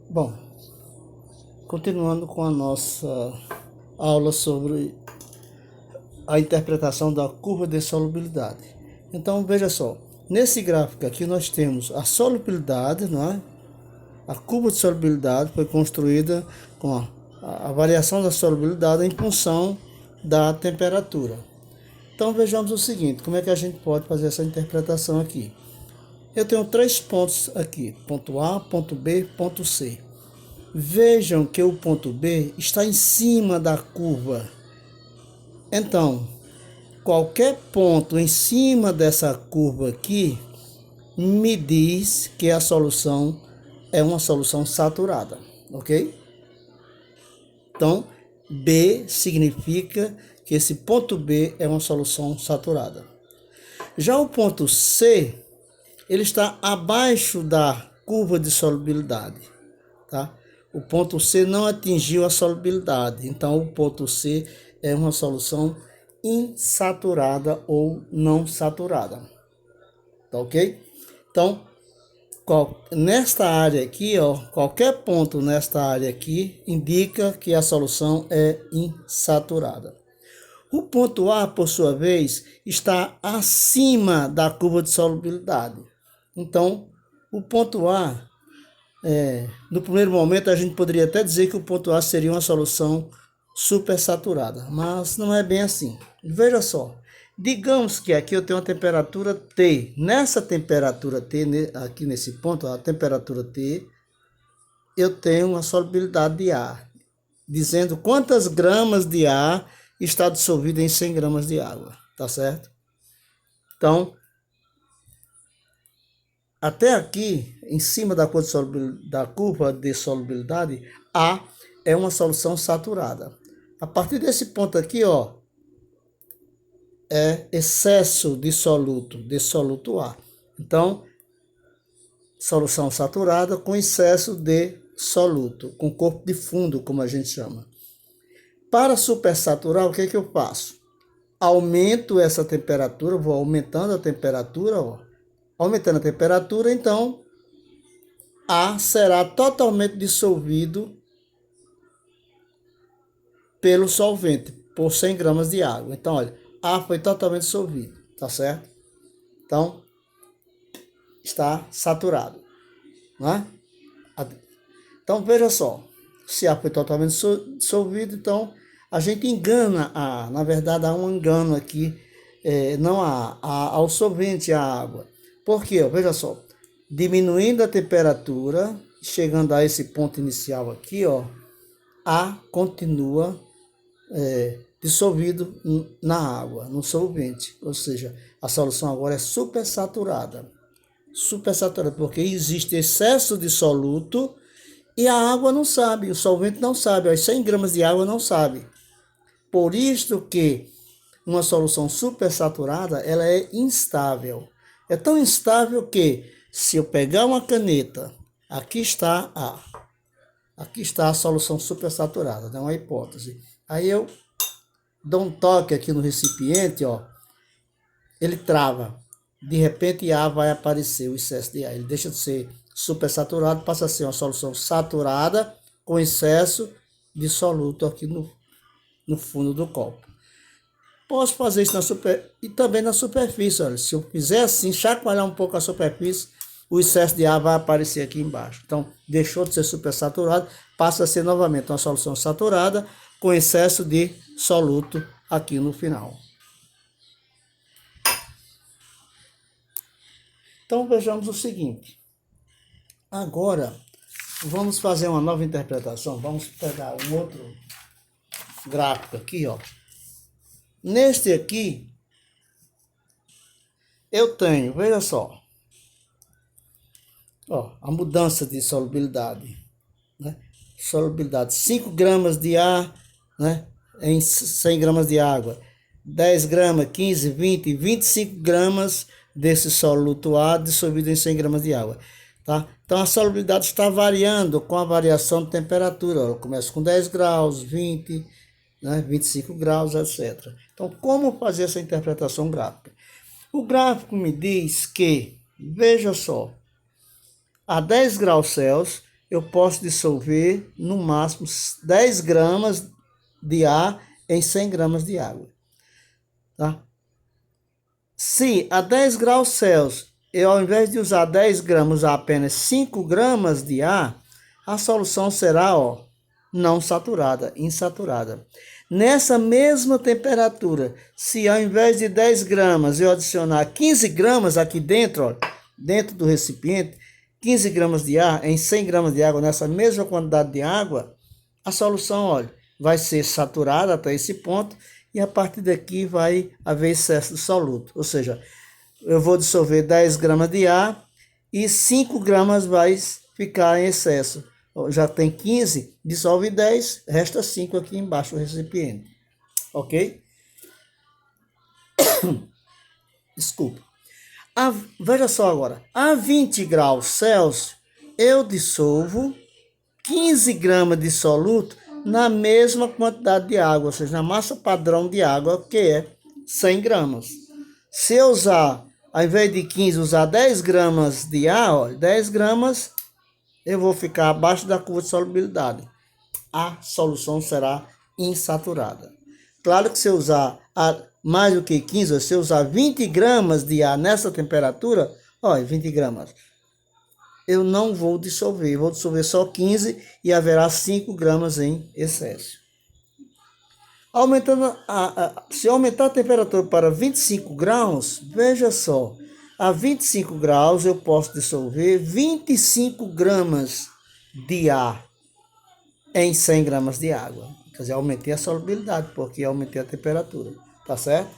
Bom, continuando com a nossa aula sobre a interpretação da curva de solubilidade. Então, veja só, nesse gráfico aqui nós temos a solubilidade, não é? A curva de solubilidade foi construída com a variação da solubilidade em função da temperatura. Então, vejamos o seguinte, como é que a gente pode fazer essa interpretação aqui? Eu tenho 3 pontos aqui, ponto A, ponto B, ponto C. Vejam que o ponto B está em cima da curva. Então, qualquer ponto em cima dessa curva aqui me diz que a solução é uma solução saturada, ok? Então, B significa que esse ponto B é uma solução saturada. Já o ponto C, ele está abaixo da curva de solubilidade, tá? O ponto C não atingiu a solubilidade, então o ponto C é uma solução insaturada ou não saturada, tá ok? Então, nesta área aqui, ó, qualquer ponto nesta área aqui indica que a solução é insaturada. O ponto A, por sua vez, está acima da curva de solubilidade. Então, o ponto A, no primeiro momento, a gente poderia até dizer que o ponto A seria uma solução supersaturada, mas não é bem assim. Veja só, digamos que aqui eu tenho uma temperatura T. Nessa temperatura T, aqui nesse ponto, a temperatura T, eu tenho uma solubilidade de A, dizendo quantas gramas de A está dissolvido em 100 gramas de água, tá certo? Então, até aqui, em cima da curva de solubilidade, A é uma solução saturada. A partir desse ponto aqui, ó, é excesso de soluto A. Então, solução saturada com excesso de soluto, com corpo de fundo, como a gente chama. Para supersaturar, o que é que eu faço? Aumento essa temperatura, vou aumentando a temperatura, ó. Aumentando a temperatura, então, A será totalmente dissolvido pelo solvente, por 100 gramas de água. Então, olha, A foi totalmente dissolvido, tá certo? Então, está saturado, né? Então, veja só, se A foi totalmente dissolvido, então, a gente engana A. Na verdade, há um engano aqui, não ao solvente, à água. Por quê? Veja só, diminuindo a temperatura, chegando a esse ponto inicial aqui, ó, A continua dissolvido na água, no solvente. Ou seja, a solução agora é supersaturada. Supersaturada, porque existe excesso de soluto e a água não sabe, o solvente não sabe, as 100 gramas de água não sabe. Por isso que uma solução supersaturada, ela é instável. É tão instável que, se eu pegar uma caneta, aqui está a solução supersaturada, é uma hipótese. Aí eu dou um toque aqui no recipiente, ó, ele trava. De repente, A vai aparecer, o excesso de A. Ele deixa de ser supersaturado, passa a ser uma solução saturada com excesso de soluto aqui no fundo do copo. Posso fazer isso e também na superfície. Olha, se eu fizer assim, chacoalhar um pouco a superfície, o excesso de ar vai aparecer aqui embaixo. Então, deixou de ser supersaturado, passa a ser novamente uma solução saturada com excesso de soluto aqui no final. Então, vejamos o seguinte. Agora, vamos fazer uma nova interpretação. Vamos pegar um outro gráfico aqui, ó. Neste aqui, eu tenho, veja só, ó, a mudança de solubilidade, né? Solubilidade, 5 gramas de ar, né, em 100 gramas de água, 10 gramas, 15, 20, 25 gramas desse soluto A dissolvido em 100 gramas de água. Tá? Então, a solubilidade está variando com a variação de temperatura. Ela começa com 10 graus, 20, né, 25 graus, etc. Então, como fazer essa interpretação gráfica? O gráfico me diz que, veja só, a 10 graus Celsius eu posso dissolver no máximo 10 gramas de ar em 100 gramas de água. Tá? Se a 10 graus Celsius, eu ao invés de usar 10 gramas, usar apenas 5 gramas de ar, a solução será não saturada, insaturada. Nessa mesma temperatura, se ao invés de 10 gramas eu adicionar 15 gramas aqui dentro, dentro do recipiente, 15 gramas de ar em 100 gramas de água, nessa mesma quantidade de água, a solução, vai ser saturada até esse ponto e a partir daqui vai haver excesso de soluto. Ou seja, eu vou dissolver 10 gramas de ar e 5 gramas vai ficar em excesso. Já tem 15, dissolve 10, resta 5 aqui embaixo do recipiente. Ok? Desculpa. Veja só agora. A 20 graus Celsius, eu dissolvo 15 gramas de soluto na mesma quantidade de água, ou seja, na massa padrão de água, que é 100 gramas. Se eu usar, ao invés de 15, usar 10 gramas de ar, 10 gramas, eu vou ficar abaixo da curva de solubilidade. A solução será insaturada. Claro que se eu usar mais do que 15, se eu usar 20 gramas de ar nessa temperatura, 20 gramas, eu não vou dissolver, vou dissolver só 15 e haverá 5 gramas em excesso. Se aumentar a temperatura para 25 graus, veja só, a 25 graus eu posso dissolver 25 gramas de ar em 100 gramas de água. Quer dizer, aumentei a solubilidade, porque aumentei a temperatura, tá certo?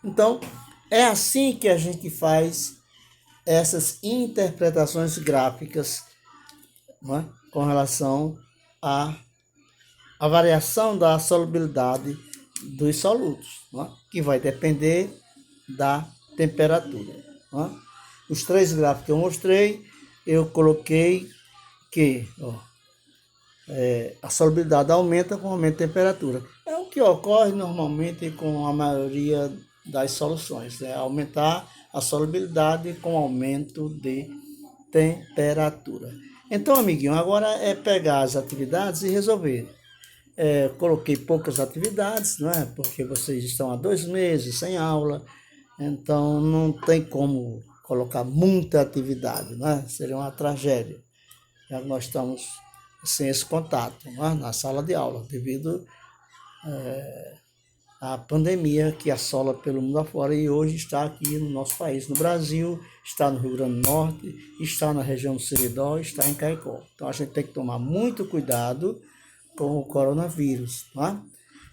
Então, é assim que a gente faz essas interpretações gráficas, né, com relação à variação da solubilidade dos solutos, né, que vai depender da temperatura. Né? Os 3 gráficos que eu mostrei, eu coloquei que a solubilidade aumenta com o aumento de temperatura. É o que ocorre normalmente com a maioria das soluções, né? Aumentar a solubilidade com aumento de temperatura. Então, amiguinho, agora é pegar as atividades e resolver. Coloquei poucas atividades, não é? Porque vocês estão há 2 meses sem aula, então não tem como colocar muita atividade, né? Seria uma tragédia. Já nós estamos sem esse contato, né, na sala de aula, devido à pandemia que assola pelo mundo afora e hoje está aqui no nosso país, no Brasil, está no Rio Grande do Norte, está na região do Seridó, está em Caicó. Então a gente tem que tomar muito cuidado com o coronavírus, né?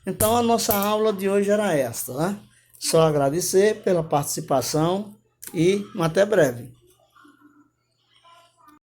Então a nossa aula de hoje era esta, né? Só agradecer pela participação e até breve.